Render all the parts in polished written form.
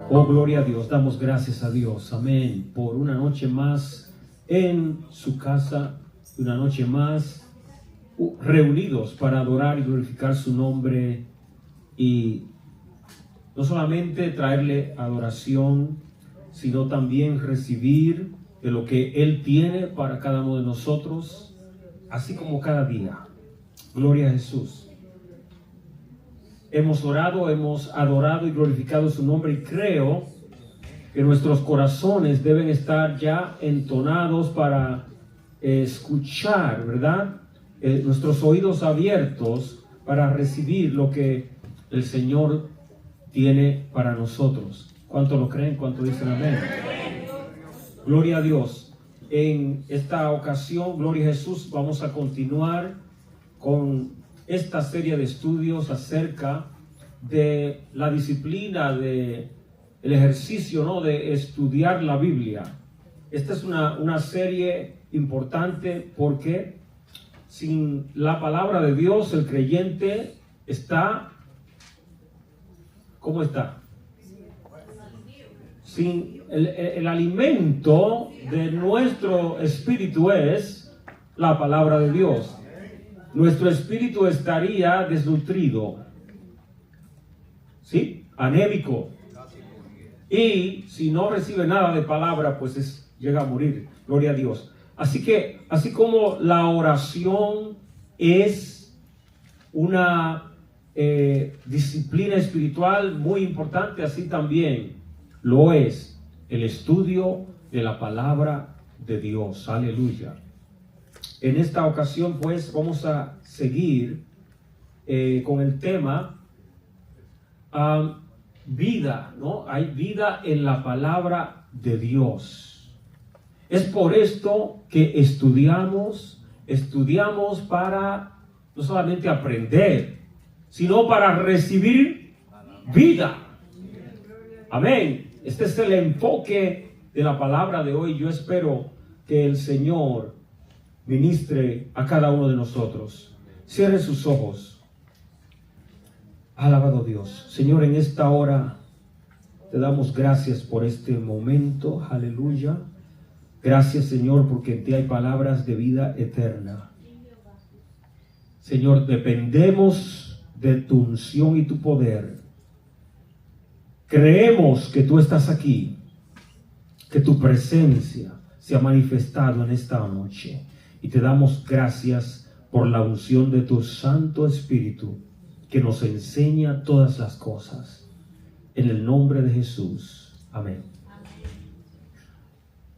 Oh, gloria a Dios, damos gracias a Dios, amén, por una noche más en su casa, una noche más reunidos para adorar y glorificar su nombre y no solamente traerle adoración, sino también recibir de lo que Él tiene para cada uno de nosotros, así como cada día. Gloria a Jesús. Hemos orado, hemos adorado y glorificado su nombre y creo que nuestros corazones deben estar ya entonados para escuchar, ¿verdad? Nuestros oídos abiertos para recibir lo que el Señor tiene para nosotros. ¿Cuánto lo creen? ¿Cuánto dicen amén? Gloria a Dios. En esta ocasión, gloria a Jesús, vamos a continuar con esta serie de estudios acerca de la disciplina, de el ejercicio, ¿no?, de estudiar la Biblia. Esta es una serie importante porque sin la palabra de Dios el creyente está, ¿cómo está? Sin el alimento de nuestro espíritu es la palabra de Dios. Nuestro espíritu estaría desnutrido, ¿sí? Anémico. Y si no recibe nada de palabra, pues llega a morir. Gloria a Dios. Así que, así como la oración es una disciplina espiritual muy importante, así también lo es el estudio de la palabra de Dios. Aleluya. En esta ocasión, pues, vamos a seguir con el tema vida, ¿no? Hay vida en la palabra de Dios. Es por esto que estudiamos para no solamente aprender, sino para recibir vida. Amén. Este es el enfoque de la palabra de hoy. Yo espero que el Señor ministre a cada uno de nosotros. Cierre sus ojos. Alabado Dios. Señor, en esta hora te damos gracias por este momento. Aleluya. Gracias, Señor, porque en ti hay palabras de vida eterna. Señor, dependemos de tu unción y tu poder. Creemos que tú estás aquí, que tu presencia se ha manifestado en esta noche. Y te damos gracias por la unción de tu Santo Espíritu que nos enseña todas las cosas. En el nombre de Jesús. Amén.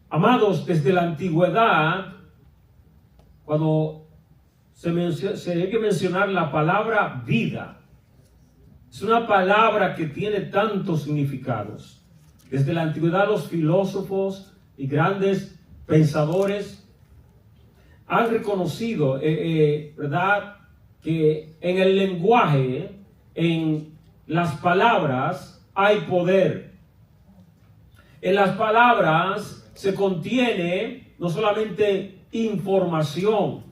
Amados, desde la antigüedad, cuando se debe mencionar la palabra vida, es una palabra que tiene tantos significados. Desde la antigüedad los filósofos y grandes pensadores han reconocido, ¿verdad?, que en el lenguaje, en las palabras, hay poder. En las palabras se contiene no solamente información,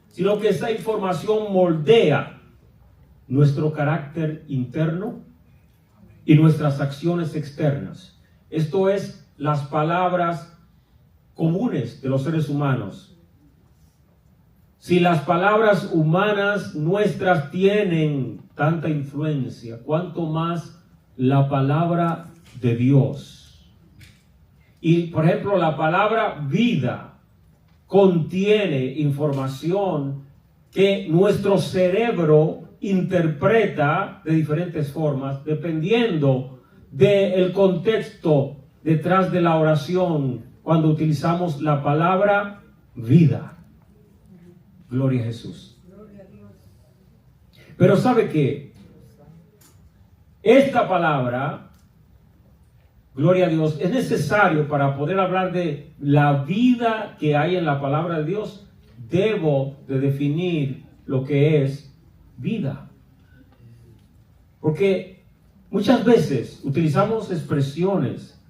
sino que esa información moldea nuestro carácter interno y nuestras acciones externas. Esto es las palabras comunes de los seres humanos. Si las palabras humanas nuestras tienen tanta influencia, ¿cuánto más la palabra de Dios? Y, por ejemplo, la palabra vida contiene información que nuestro cerebro interpreta de diferentes formas, dependiendo del contexto detrás de la oración, cuando utilizamos la palabra vida. Gloria a Jesús. Pero ¿sabe qué? Esta palabra, gloria a Dios, es necesario para poder hablar de la vida que hay en la palabra de Dios. Debo de definir lo que es vida. Porque muchas veces utilizamos expresiones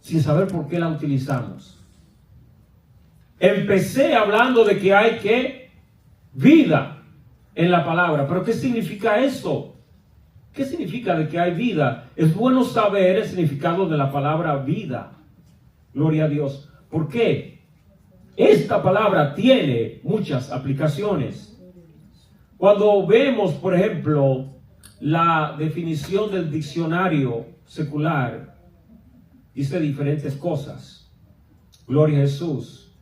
sin saber por qué la utilizamos. Empecé hablando de que hay vida en la palabra. ¿Pero qué significa eso? ¿Qué significa de que hay vida? Es bueno saber el significado de la palabra vida. Gloria a Dios. ¿Por qué? Esta palabra tiene muchas aplicaciones. Cuando vemos, por ejemplo, la definición del diccionario secular, dice diferentes cosas. Gloria a Jesús.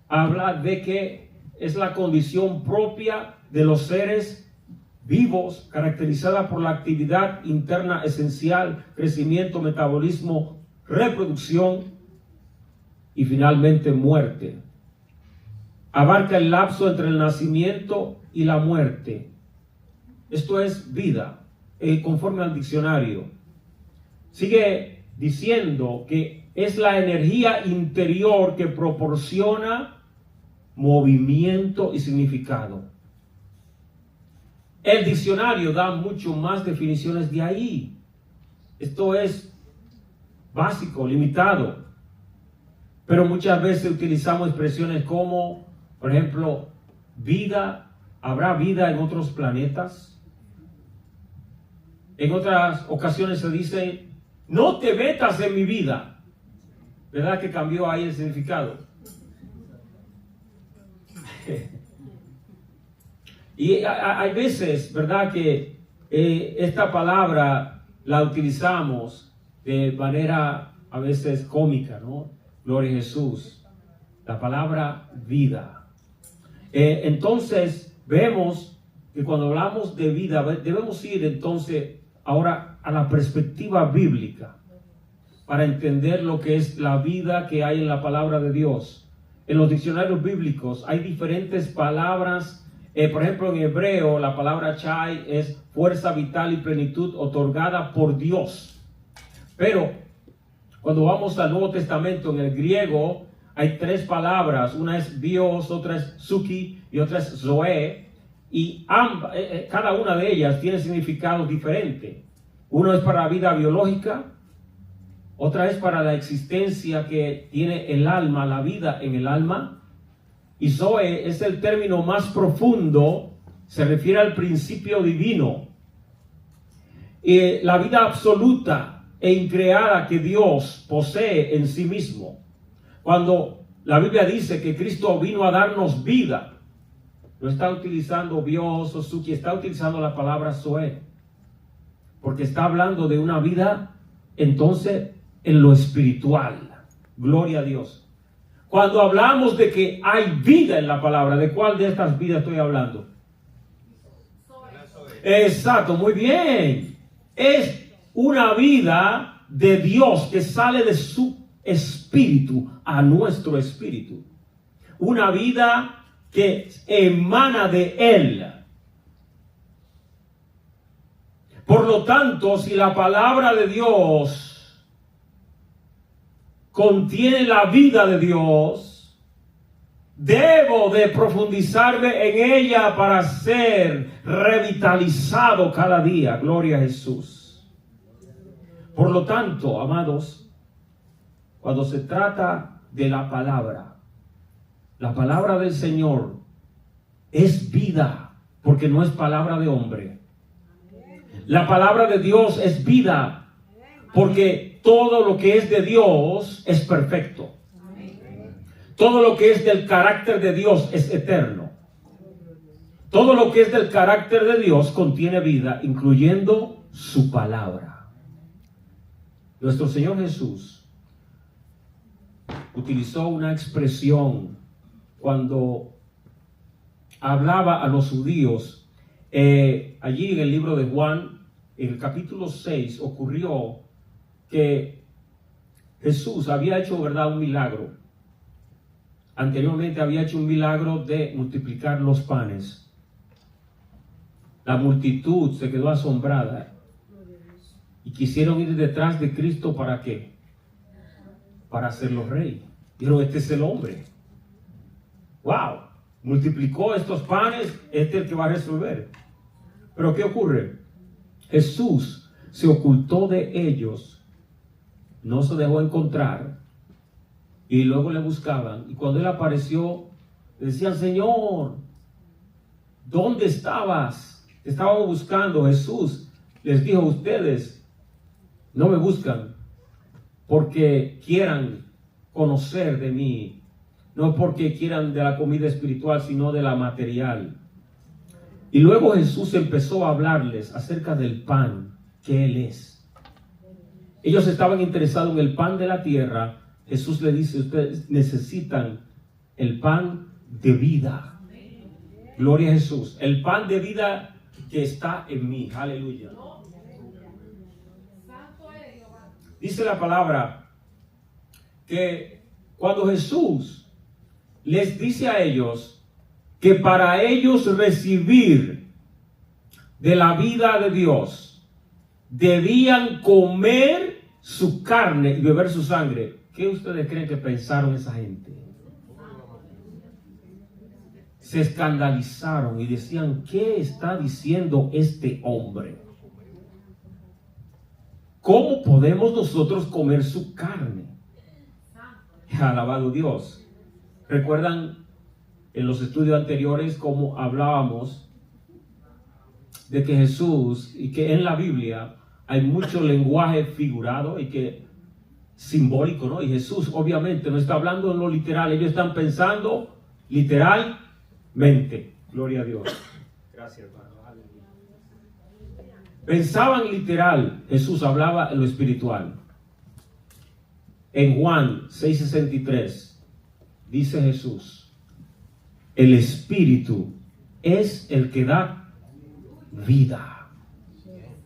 Habla de que es la condición propia de los seres vivos, caracterizada por la actividad interna esencial, crecimiento, metabolismo, reproducción y finalmente muerte. Abarca el lapso entre el nacimiento y la muerte. Esto es vida, conforme al diccionario. Sigue diciendo que es la energía interior que proporciona movimiento y significado. El diccionario da mucho más definiciones de ahí. Esto es básico, limitado. Pero muchas veces utilizamos expresiones como, por ejemplo, vida. ¿Habrá vida en otros planetas? En otras ocasiones se dice, no te metas en mi vida. ¿Verdad que cambió ahí el significado? Y hay veces, ¿verdad?, que esta palabra la utilizamos de manera a veces cómica, ¿no? Gloria a Jesús. La palabra vida. Entonces, vemos que cuando hablamos de vida, debemos ir entonces ahora a la perspectiva bíblica para entender lo que es la vida que hay en la palabra de Dios. En los diccionarios bíblicos hay diferentes palabras. Por ejemplo, en hebreo, la palabra chai es fuerza vital y plenitud otorgada por Dios. Pero cuando vamos al Nuevo Testamento, en el griego, hay tres palabras. Una es bios, otra es suki y otra es zoe. Y cada una de ellas tiene significado diferente. Uno es para la vida biológica, otra es para la existencia que tiene el alma, la vida en el alma. Y Zoe es el término más profundo, se refiere al principio divino. La vida absoluta e increada que Dios posee en sí mismo. Cuando la Biblia dice que Cristo vino a darnos vida, no está utilizando bios o suki, está utilizando la palabra Zoe. Porque está hablando de una vida, entonces, en lo espiritual. Gloria a Dios. Cuando hablamos de que hay vida en la palabra, ¿de cuál de estas vidas estoy hablando? Exacto, muy bien. Es una vida de Dios que sale de su espíritu a nuestro espíritu. Una vida que emana de Él. Por lo tanto, si la palabra de Dios contiene la vida de Dios, debo de profundizarme en ella para ser revitalizado cada día. Gloria a Jesús. Por lo tanto, amados, cuando se trata de la palabra del Señor es vida, porque no es palabra de hombre. La palabra de Dios es vida, porque todo lo que es de Dios es perfecto. Todo lo que es del carácter de Dios es eterno. Todo lo que es del carácter de Dios contiene vida, incluyendo su palabra. Nuestro Señor Jesús utilizó una expresión cuando hablaba a los judíos. Allí en el libro de Juan, en el capítulo 6, ocurrió que Jesús había hecho, ¿verdad?, un milagro. Anteriormente había hecho un milagro de multiplicar los panes. La multitud se quedó asombrada y quisieron ir detrás de Cristo. ¿Para qué? Para hacerlo rey. Dijeron, este es el hombre. ¡Wow! Multiplicó estos panes, este es el que va a resolver. Pero ¿qué ocurre? Jesús se ocultó de ellos, no se dejó encontrar, y luego le buscaban. Y cuando él apareció, le decían, Señor, ¿dónde estabas? Te estábamos buscando. Jesús les dijo: ustedes no me buscan porque quieran conocer de mí, no porque quieran de la comida espiritual, sino de la material. Y luego Jesús empezó a hablarles acerca del pan que Él es. Ellos estaban interesados en el pan de la tierra. Jesús le dice: ustedes necesitan el pan de vida. Gloria a Jesús. El pan de vida que está en mí. Aleluya. Dice la palabra que cuando Jesús les dice a ellos que para ellos recibir de la vida de Dios debían comer su carne y beber su sangre, ¿qué ustedes creen que pensaron esa gente? Se escandalizaron y decían: ¿qué está diciendo este hombre? ¿Cómo podemos nosotros comer su carne? Alabado Dios. ¿Recuerdan en los estudios anteriores cómo hablábamos de que Jesús, y que en la Biblia hay mucho lenguaje figurado y que simbólico, ¿no? Y Jesús obviamente no está hablando en lo literal, ellos están pensando literalmente. Gloria a Dios. Gracias, hermano. Pensaban literal, Jesús hablaba en lo espiritual. En Juan 6:63 dice Jesús: el espíritu es el que da vida.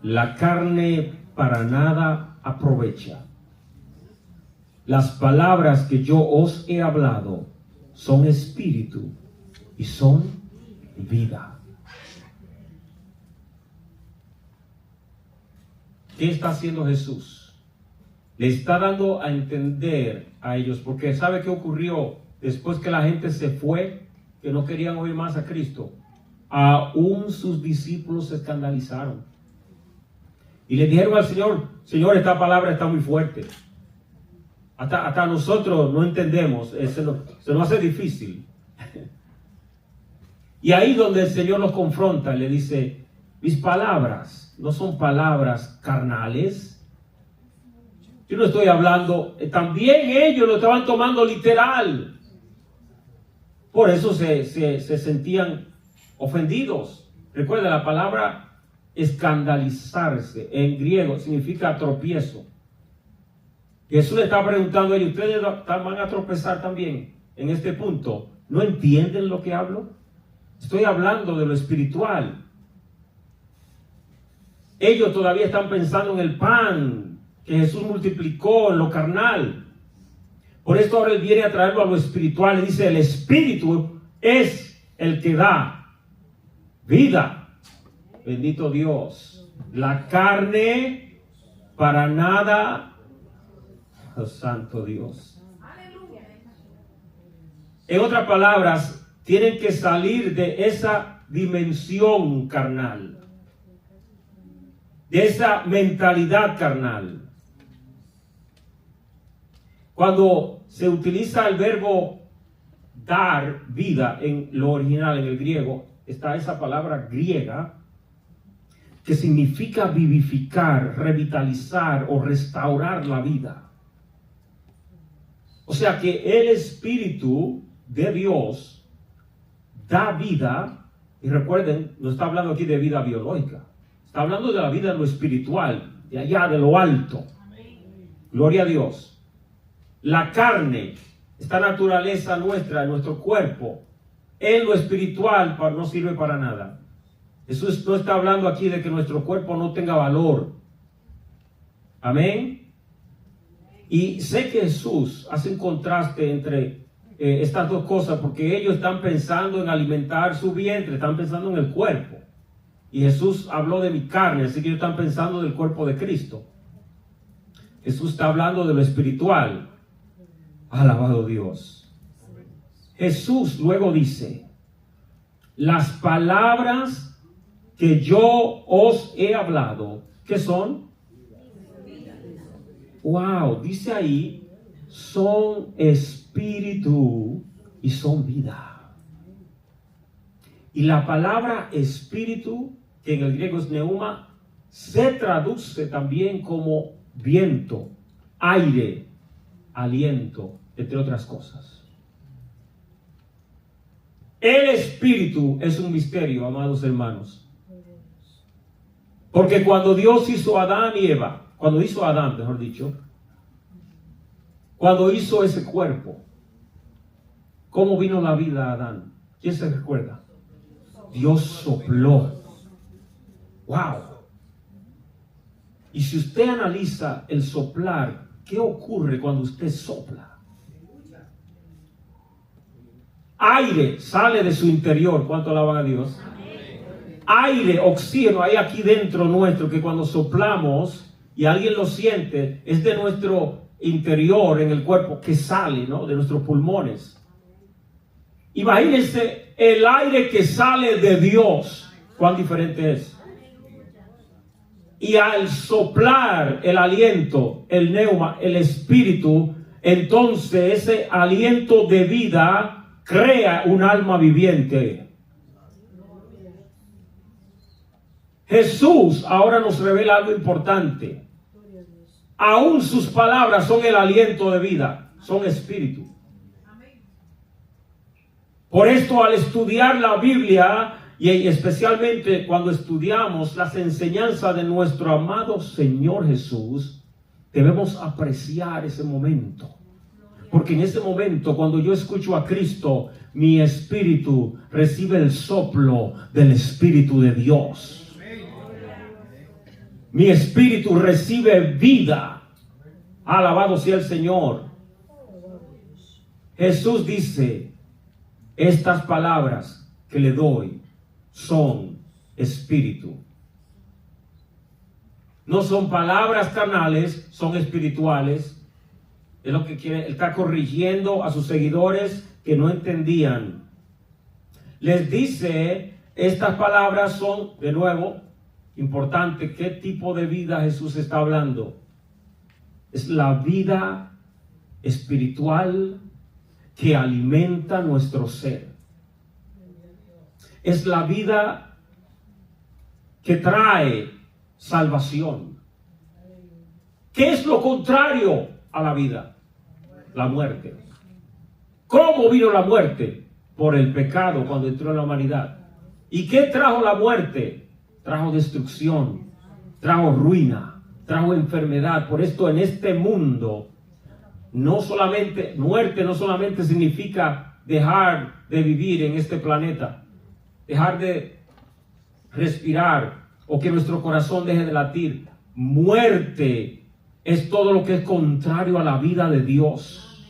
La carne para nada aprovecha. Las palabras que yo os he hablado son espíritu y son vida. ¿Qué está haciendo Jesús? Le está dando a entender a ellos, porque ¿sabe qué ocurrió después que la gente se fue? Que no querían oír más a Cristo. Aún sus discípulos se escandalizaron y le dijeron al Señor: Señor, esta palabra está muy fuerte. Hasta nosotros no entendemos, se nos hace difícil. Y ahí donde el Señor los confronta, le dice: mis palabras no son palabras carnales. Yo no estoy hablando, también ellos lo estaban tomando literal. Por eso se sentían ofendidos. Recuerda, la palabra escandalizarse en griego significa tropiezo. Jesús le está preguntando a ellos: ¿ustedes van a tropezar también en este punto? ¿No entienden lo que hablo? Estoy hablando de lo espiritual. Ellos todavía están pensando en el pan que Jesús multiplicó, en lo carnal. Por esto ahora Él viene a traerlo a lo espiritual. Y dice: el espíritu es el que da vida. Bendito Dios. La carne para nada. Oh, santo Dios. En otras palabras, tienen que salir de esa dimensión carnal, de esa mentalidad carnal. Cuando se utiliza el verbo dar vida en lo original, en el griego, está esa palabra griega que significa vivificar, revitalizar o restaurar la vida. O sea que el Espíritu de Dios da vida, y recuerden, no está hablando aquí de vida biológica. Está hablando de la vida en lo espiritual, de allá, de lo alto. Gloria a Dios. La carne, esta naturaleza nuestra, nuestro cuerpo, en lo espiritual no sirve para nada. Jesús no está hablando aquí de que nuestro cuerpo no tenga valor. Amén. Y sé que Jesús hace un contraste entre estas dos cosas, porque ellos están pensando en alimentar su vientre, están pensando en el cuerpo. Y Jesús habló de mi carne, así que ellos están pensando del cuerpo de Cristo. Jesús está hablando de lo espiritual. Alabado Dios. Jesús luego dice: las palabras que yo os he hablado, ¿qué son? Wow, dice ahí, son espíritu y son vida. Y la palabra espíritu, que en el griego es neuma, se traduce también como viento, aire, aliento, entre otras cosas. El Espíritu es un misterio, amados hermanos. Porque cuando Dios hizo a Adán y Eva, cuando hizo a Adán, mejor dicho, cuando hizo ese cuerpo, ¿cómo vino la vida a Adán? ¿Quién se recuerda? Dios sopló. ¡Wow! Y si usted analiza el soplar, ¿qué ocurre cuando usted sopla? Aire sale de su interior. ¿Cuánto alaban a Dios? Aire, oxígeno, hay aquí dentro nuestro que cuando soplamos y alguien lo siente, es de nuestro interior en el cuerpo que sale, ¿no? De nuestros pulmones. Imagínense el aire que sale de Dios, cuán diferente es. Y al soplar el aliento, el neuma, el espíritu, entonces ese aliento de vida crea un alma viviente. Jesús ahora nos revela algo importante. Aún sus palabras son el aliento de vida, son espíritu. Por esto, al estudiar la Biblia, y especialmente cuando estudiamos las enseñanzas de nuestro amado Señor Jesús, debemos apreciar ese momento. Porque en ese momento, cuando yo escucho a Cristo, mi espíritu recibe el soplo del Espíritu de Dios. Mi espíritu recibe vida. Alabado sea el Señor. Jesús dice, estas palabras que le doy son espíritu. No son palabras carnales, son espirituales. Es lo que quiere. Él está corrigiendo a sus seguidores que no entendían. Les dice, estas palabras son, de nuevo, importante. ¿Qué tipo de vida Jesús está hablando? Es la vida espiritual que alimenta nuestro ser. Es la vida que trae salvación. ¿Qué es lo contrario a la vida? La muerte. ¿Cómo vino la muerte? Por el pecado cuando entró en la humanidad. ¿Y qué trajo la muerte? Trajo destrucción, trajo ruina, trajo enfermedad. Por esto en este mundo, no solamente, muerte no solamente significa dejar de vivir en este planeta, dejar de respirar o que nuestro corazón deje de latir. Muerte es todo lo que es contrario a la vida de Dios.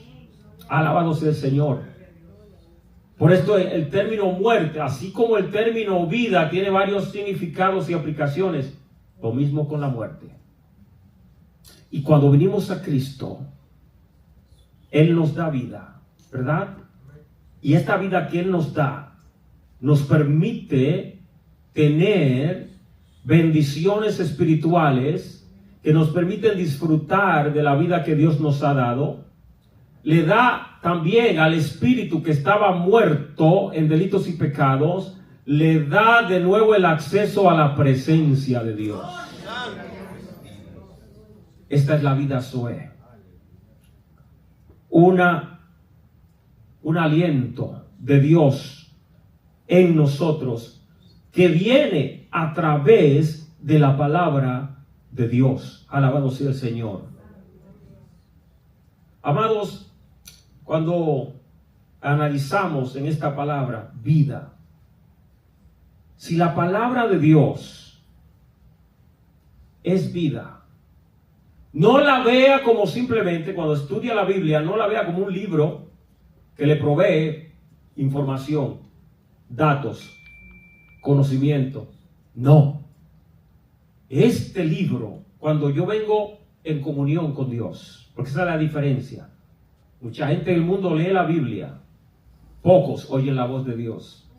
Alabado sea el Señor. Por esto el término muerte, así como el término vida, tiene varios significados y aplicaciones. Lo mismo con la muerte. Y cuando venimos a Cristo, Él nos da vida, ¿verdad? Y esta vida que Él nos da, nos permite tener bendiciones espirituales que nos permiten disfrutar de la vida que Dios nos ha dado. Le da también al espíritu que estaba muerto en delitos y pecados, le da de nuevo el acceso a la presencia de Dios. Esta es la vida Zoe. Un aliento de Dios en nosotros que viene a través de la palabra de Dios. Alabado sea el Señor. Amados, cuando analizamos en esta palabra vida, si la palabra de Dios es vida, no la vea como simplemente, cuando estudia la Biblia, no la vea como un libro que le provee información, datos, conocimiento. No. Este libro, cuando yo vengo en comunión con Dios, porque esa es la diferencia. Mucha gente en el mundo lee la Biblia, pocos oyen la voz de Dios.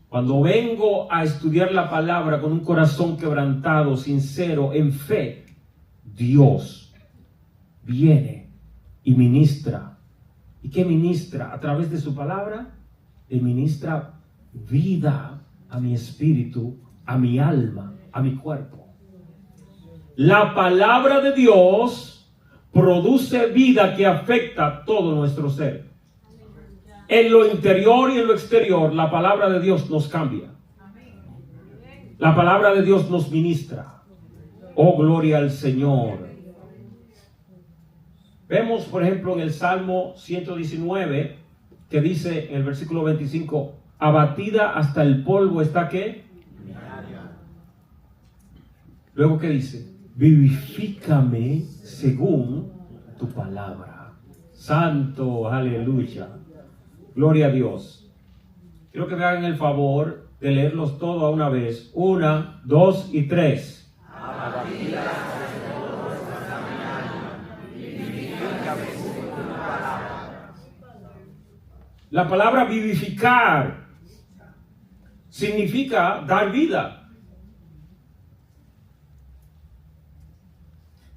Cuando vengo a estudiar la palabra con un corazón quebrantado, sincero, en fe, Dios viene y ministra. ¿Y qué ministra? A través de su palabra, Él ministra vida a mi espíritu, a mi alma, a mi cuerpo. La palabra de Dios produce vida que afecta todo nuestro ser. En lo interior y en lo exterior, la palabra de Dios nos cambia. La palabra de Dios nos ministra. Oh, gloria al Señor. Vemos, por ejemplo, en el Salmo 119, que dice en el versículo 25, abatida hasta el polvo está ¿qué? Luego, ¿qué dice? Vivifícame según tu palabra. Santo, aleluya. Gloria a Dios. Quiero que me hagan el favor de leerlos todos a una vez. 1, 2 y 3. Abatida hasta el polvo está mi alma. Vivifícame según tu palabra. La palabra vivificar significa dar vida.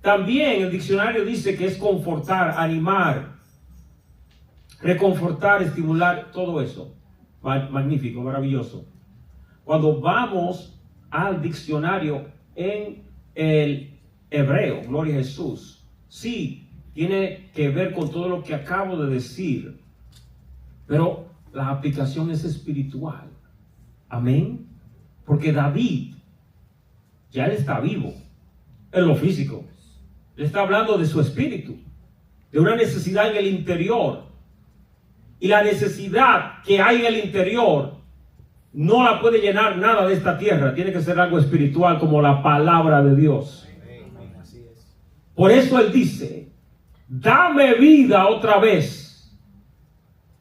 También el diccionario dice que es confortar, animar, reconfortar, estimular, todo eso. Magnífico, maravilloso. Cuando vamos al diccionario en el hebreo, gloria a Jesús, sí, tiene que ver con todo lo que acabo de decir, pero la aplicación es espiritual. Amén. Porque David, ya él está vivo en lo físico. Él está hablando de su espíritu, de una necesidad en el interior. Y la necesidad que hay en el interior no la puede llenar nada de esta tierra. Tiene que ser algo espiritual como la palabra de Dios. Por eso él dice, dame vida otra vez.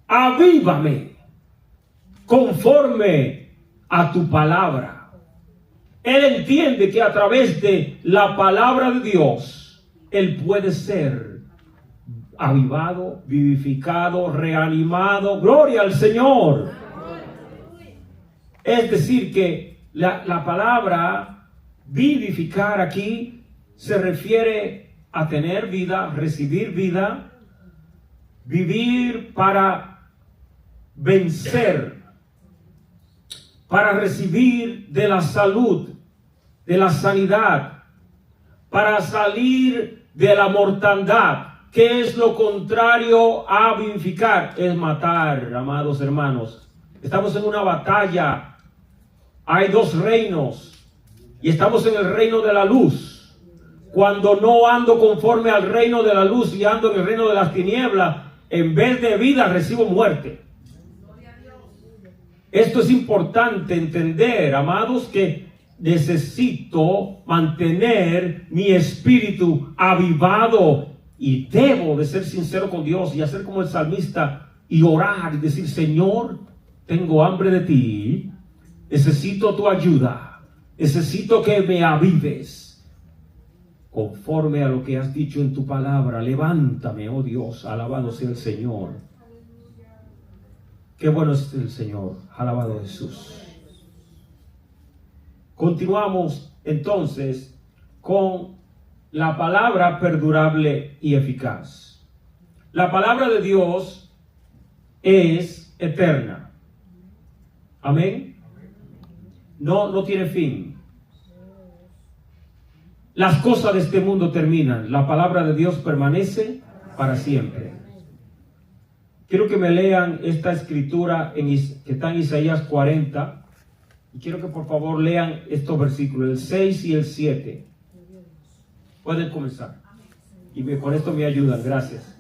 Avívame conforme a tu palabra. Él entiende que a través de la palabra de Dios, él puede ser avivado, vivificado, reanimado. Gloria al Señor. Es decir, que la palabra vivificar aquí se refiere a tener vida, recibir vida, vivir para vencer, para recibir de la salud, de la sanidad, para salir de la mortandad. ¿Qué es lo contrario a vivificar? Es matar, amados hermanos. Estamos en una batalla. Hay dos reinos y estamos en el reino de la luz. Cuando no ando conforme al reino de la luz y ando en el reino de las tinieblas, en vez de vida recibo muerte. Esto es importante entender, amados, que necesito mantener mi espíritu avivado y debo de ser sincero con Dios y hacer como el salmista y orar y decir, Señor, tengo hambre de ti, necesito tu ayuda, necesito que me avives conforme a lo que has dicho en tu palabra. Levántame, oh Dios, alabado sea el Señor. Qué bueno es el Señor, alabado Jesús. Continuamos entonces con la palabra perdurable y eficaz. La palabra de Dios es eterna. Amén. No tiene fin. Las cosas de este mundo terminan. La palabra de Dios permanece para siempre. Quiero que me lean esta escritura que está en Isaías 40. Y quiero que por favor lean estos versículos, el 6 y el 7. Pueden comenzar. Y con esto me ayudan. Gracias.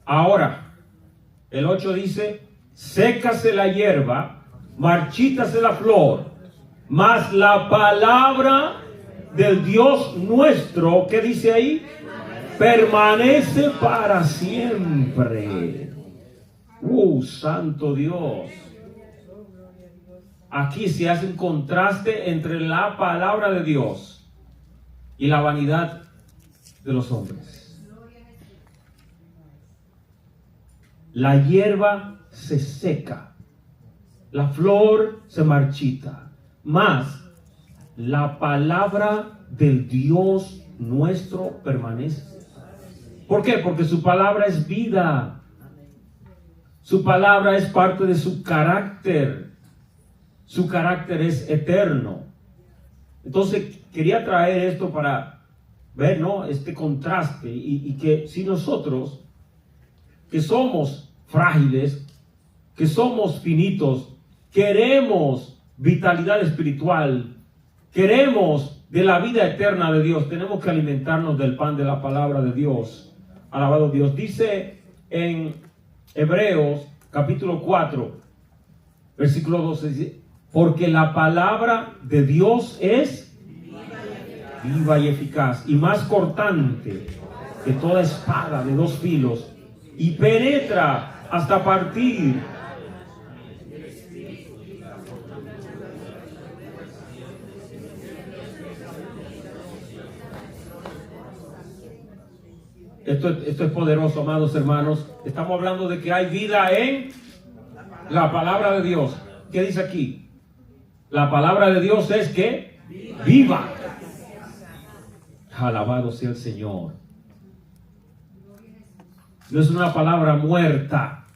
Ahora, el 8 dice, sécase la hierba, marchítase la flor, mas la palabra del Dios nuestro, ¿qué dice ahí? Permanece para siempre. Santo Dios. Aquí se hace un contraste entre la palabra de Dios y la vanidad de los hombres. La hierba se seca. la flor se marchita, mas la palabra del Dios nuestro permanece. ¿Por qué? Porque su palabra es vida. Su palabra es parte de su carácter. Su carácter es eterno. Entonces quería traer esto para ver, ¿no?, este contraste y que si nosotros, que somos frágiles, que somos finitos, queremos vitalidad espiritual, queremos de la vida eterna de Dios, tenemos que alimentarnos del pan de la palabra de Dios. Alabado Dios. Dice en Hebreos capítulo 4, versículo 12, dice, porque la palabra de Dios es viva y eficaz y más cortante que toda espada de dos filos y penetra hasta partir esto es poderoso, amados hermanos. Estamos hablando de que hay vida en la palabra de Dios. ¿Qué dice aquí? La palabra de Dios es que viva. Alabado sea el Señor. No es una palabra muerta.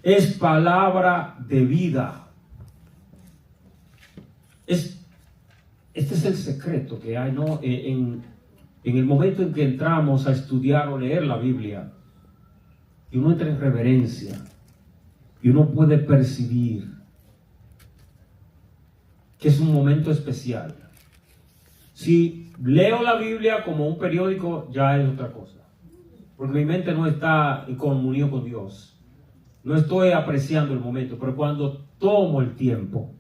Es palabra de vida. Este es el secreto que hay, ¿no? En el momento en que entramos a estudiar o leer la Biblia, y uno entra en reverencia, y uno puede percibir que es un momento especial. Si leo la Biblia como un periódico, ya es otra cosa. Porque mi mente no está en comunión con Dios. No estoy apreciando el momento. Pero cuando tomo el tiempo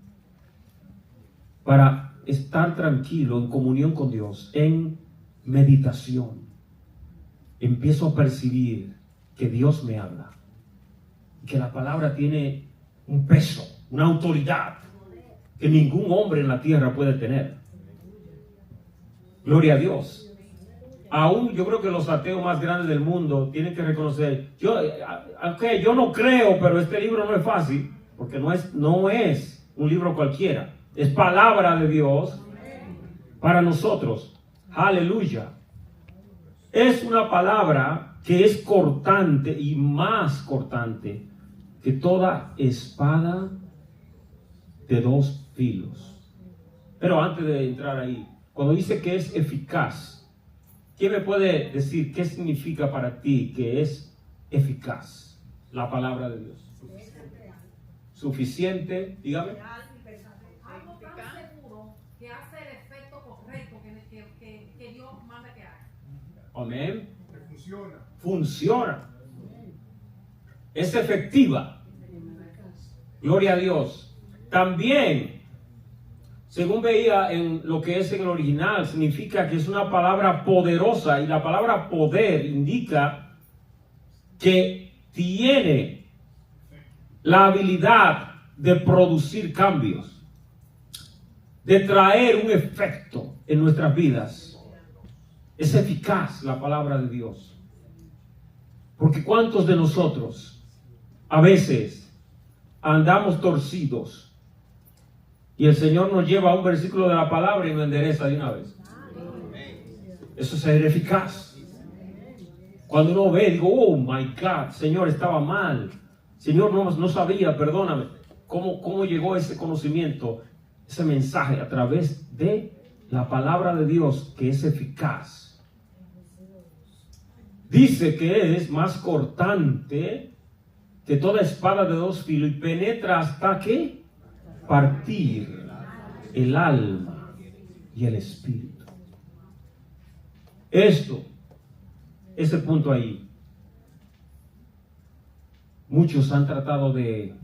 para estar tranquilo, en comunión con Dios, en meditación, empiezo a percibir que Dios me habla. Que la palabra tiene un peso, una autoridad que ningún hombre en la tierra puede tener. Gloria a Dios. Aún yo creo que los ateos más grandes del mundo tienen que reconocer, aunque yo no creo, pero este libro no es fácil, porque no es un libro cualquiera, es palabra de Dios para nosotros. Aleluya. Es una palabra que es cortante y más cortante que toda espada de dos filos. Pero antes de entrar ahí, cuando dice que es eficaz, ¿quién me puede decir qué significa para ti que es eficaz la palabra de Dios? Suficiente, dígame. Algo tan seguro que hace el efecto correcto que Dios manda que haga. Amén. Funciona. Es efectiva. Gloria a Dios. También, según veía en lo que es en el original, significa que es una palabra poderosa, y la palabra poder indica que tiene la habilidad de producir cambios, de traer un efecto en nuestras vidas. Es eficaz la palabra de Dios. Porque ¿cuántos de nosotros a veces andamos torcidos y el Señor nos lleva a un versículo de la palabra y nos endereza de una vez? Eso es ser eficaz. Cuando uno ve, digo, oh my God, Señor, estaba mal. Señor, no sabía, perdóname. ¿Cómo llegó ese conocimiento, ese mensaje? A través de la palabra de Dios, que es eficaz. Dice que es más cortante que toda espada de dos filos y penetra hasta que partir el alma y el espíritu. Ese punto ahí, muchos han tratado de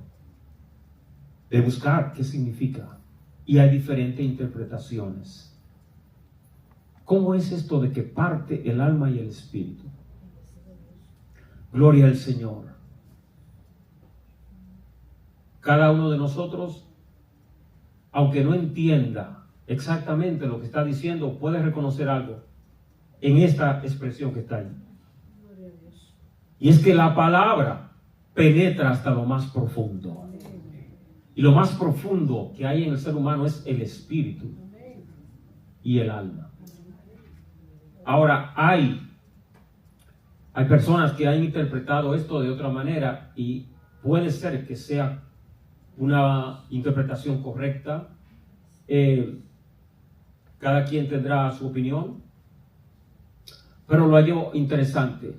buscar qué significa, y hay diferentes interpretaciones. ¿Cómo es esto de que parte el alma y el espíritu? Gloria al Señor. Cada uno de nosotros, aunque no entienda exactamente lo que está diciendo, puede reconocer algo en esta expresión que está ahí. Y es que la palabra penetra hasta lo más profundo. Y lo más profundo que hay en el ser humano es el espíritu y el alma. Ahora, hay personas que han interpretado esto de otra manera y puede ser que sea una interpretación correcta. Cada quien tendrá su opinión, pero lo hallo interesante.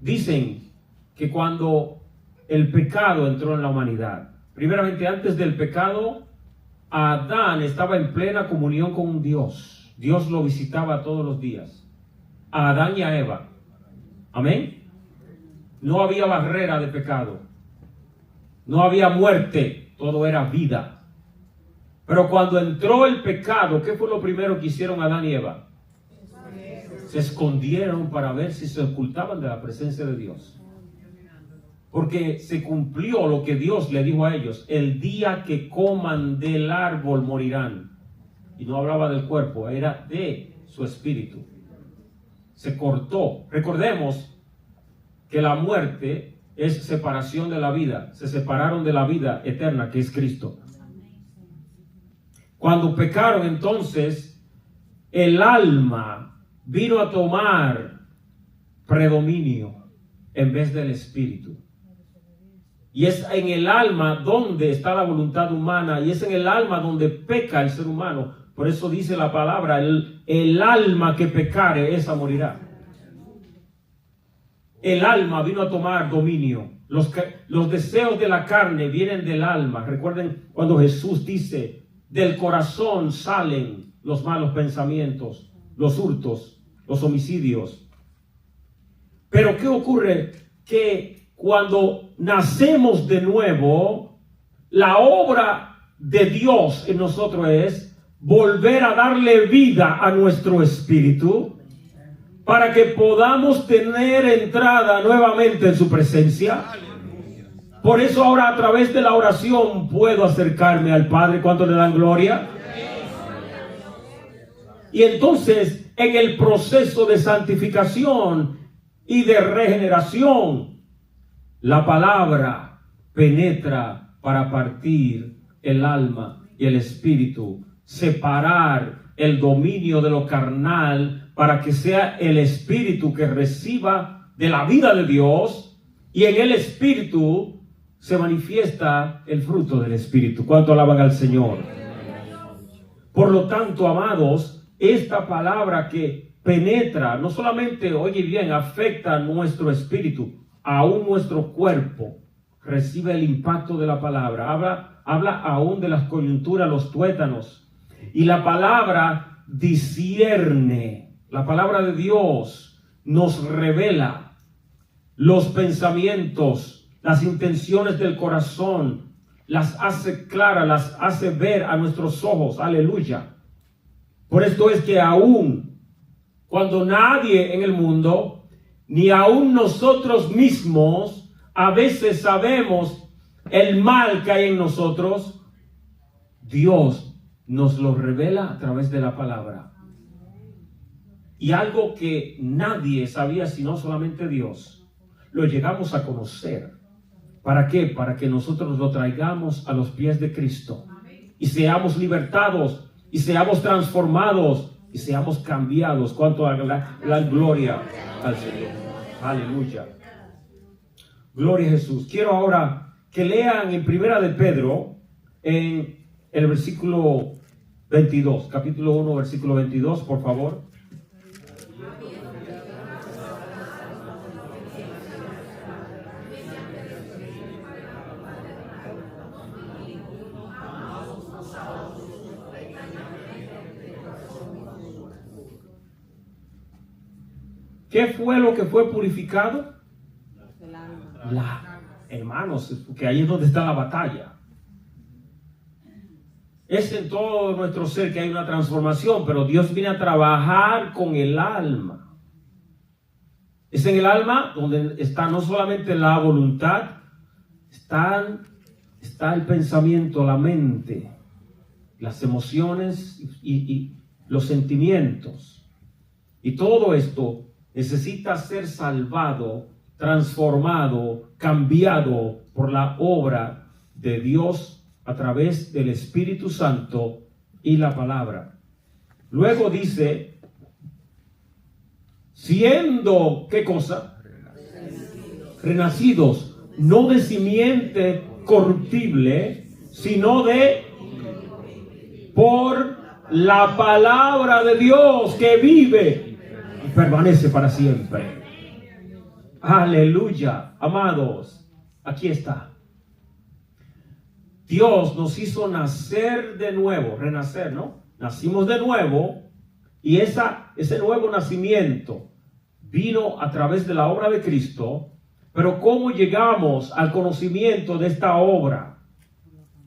Dicen que cuando el pecado entró en la humanidad, primeramente antes del pecado, Adán estaba en plena comunión con un Dios. Dios lo visitaba todos los días, a Adán y a Eva. Amén. No había barrera de pecado, no había muerte, todo era vida. Pero cuando entró el pecado, ¿qué fue lo primero que hicieron Adán y Eva? Se escondieron para ver si se ocultaban de la presencia de Dios. Porque se cumplió lo que Dios le dijo a ellos: el día que coman del árbol morirán. Y no hablaba del cuerpo, era de su espíritu. Se cortó. Recordemos que la muerte es separación de la vida. Se separaron de la vida eterna, que es Cristo. Cuando pecaron, entonces, el alma vino a tomar predominio en vez del espíritu. Y es en el alma donde está la voluntad humana, y es en el alma donde peca el ser humano. Por eso dice la palabra: el alma que pecare, esa morirá. El alma vino a tomar dominio. Los deseos de la carne vienen del alma. Recuerden cuando Jesús dice: del corazón salen los malos pensamientos, los hurtos, los homicidios. Pero ¿qué ocurre? Que cuando nacemos de nuevo, la obra de Dios en nosotros es volver a darle vida a nuestro espíritu para que podamos tener entrada nuevamente en su presencia. Por eso ahora, a través de la oración, puedo acercarme al Padre. ¿Cuánto le dan gloria? Y entonces, en el proceso de santificación y de regeneración, la palabra penetra para partir el alma y el espíritu, separar el dominio de lo carnal para que sea el espíritu que reciba de la vida de Dios, y en el espíritu se manifiesta el fruto del espíritu. ¿Cuánto alaban al Señor? Por lo tanto, amados, esta palabra que penetra, no solamente, oye bien, afecta a nuestro espíritu, aún nuestro cuerpo recibe el impacto de la palabra. Habla aún de las coyunturas, los tuétanos. Y la palabra discierne. La palabra de Dios nos revela los pensamientos, las intenciones del corazón, las hace claras, las hace ver a nuestros ojos. Aleluya. Por esto es que aún cuando nadie en el mundo, ni aún nosotros mismos, a veces sabemos el mal que hay en nosotros, Dios nos lo revela a través de la palabra. Y algo que nadie sabía sino solamente Dios, lo llegamos a conocer. ¿Para qué? Para que nosotros lo traigamos a los pies de Cristo y seamos libertados y seamos transformados y seamos cambiados. ¿Cuánto la gloria al Señor? Aleluya. Gloria a Jesús. Quiero ahora que lean en Primera de Pedro, en el versículo 22, capítulo 1, versículo 22, por favor. ¿Qué fue lo que fue purificado? Hermanos, que ahí es donde está la batalla. Es en todo nuestro ser que hay una transformación, pero Dios viene a trabajar con el alma. Es en el alma donde está no solamente la voluntad, está el pensamiento, la mente, las emociones y los sentimientos. Y todo esto necesita ser salvado, transformado, cambiado por la obra de Dios a través del Espíritu Santo y la palabra. Luego dice, siendo, ¿qué cosa? Renacidos, no de simiente corruptible, sino de por la palabra de Dios que vive y permanece para siempre. Aleluya, amados, aquí está. Dios nos hizo nacer de nuevo, renacer, ¿no? Nacimos de nuevo y ese nuevo nacimiento vino a través de la obra de Cristo. Pero ¿cómo llegamos al conocimiento de esta obra?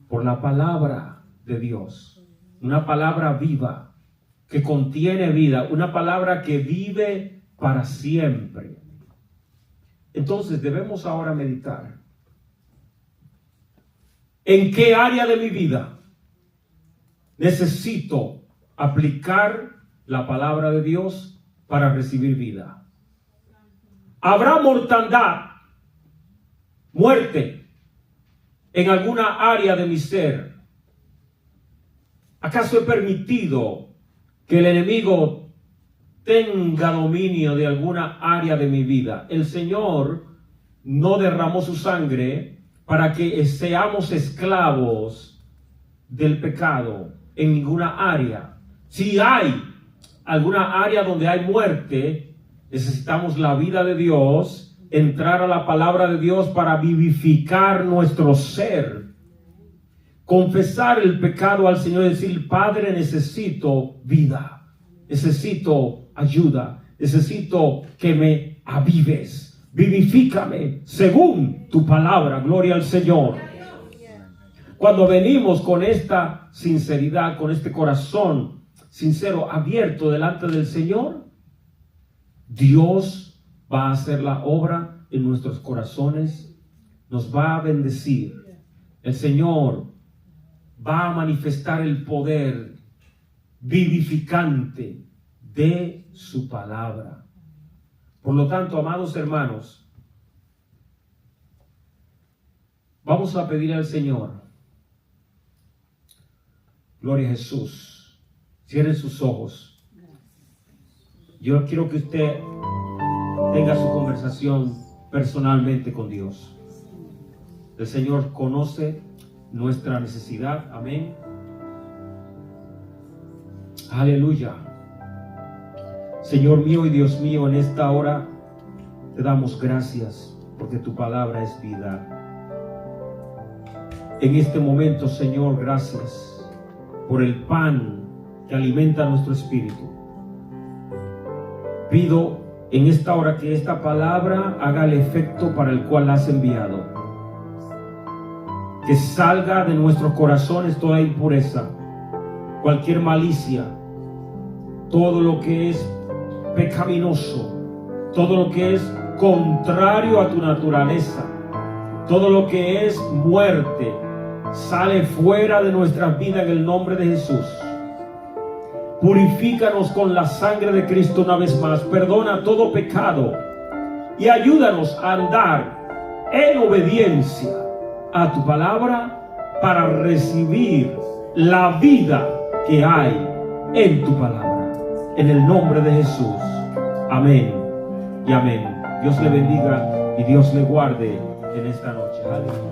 Por la palabra de Dios. Una palabra viva, que contiene vida. Una palabra que vive para siempre. Entonces debemos ahora meditar. ¿En qué área de mi vida necesito aplicar la palabra de Dios para recibir vida? ¿Habrá mortandad, muerte en alguna área de mi ser? ¿Acaso he permitido que el enemigo tenga dominio de alguna área de mi vida? El Señor no derramó su sangre para que seamos esclavos del pecado en ninguna área. Si hay alguna área donde hay muerte, necesitamos la vida de Dios, entrar a la palabra de Dios para vivificar nuestro ser. Confesar el pecado al Señor y decir, Padre, necesito vida, necesito ayuda, necesito que me avives, vivifícame según tu palabra, gloria al Señor. Cuando venimos con esta sinceridad, con este corazón sincero, abierto delante del Señor, Dios va a hacer la obra en nuestros corazones, nos va a bendecir. El Señor va a manifestar el poder vivificante de su palabra. Por lo tanto, amados hermanos, vamos a pedir al Señor, gloria a Jesús, cierren sus ojos. Yo quiero que usted tenga su conversación personalmente con Dios. El Señor conoce nuestra necesidad. Amén. Aleluya. Señor mío y Dios mío, en esta hora te damos gracias porque tu palabra es vida. En este momento, Señor, gracias por el pan que alimenta nuestro espíritu. Pido en esta hora que esta palabra haga el efecto para el cual la has enviado. Que salga de nuestros corazones toda impureza, cualquier malicia, todo lo que es pecaminoso, todo lo que es contrario a tu naturaleza, todo lo que es muerte, sale fuera de nuestras vidas en el nombre de Jesús. Purifícanos con la sangre de Cristo una vez más, perdona todo pecado y ayúdanos a andar en obediencia a tu palabra para recibir la vida que hay en tu palabra. En el nombre de Jesús. Amén y amén. Dios le bendiga y Dios le guarde en esta noche. Aleluya.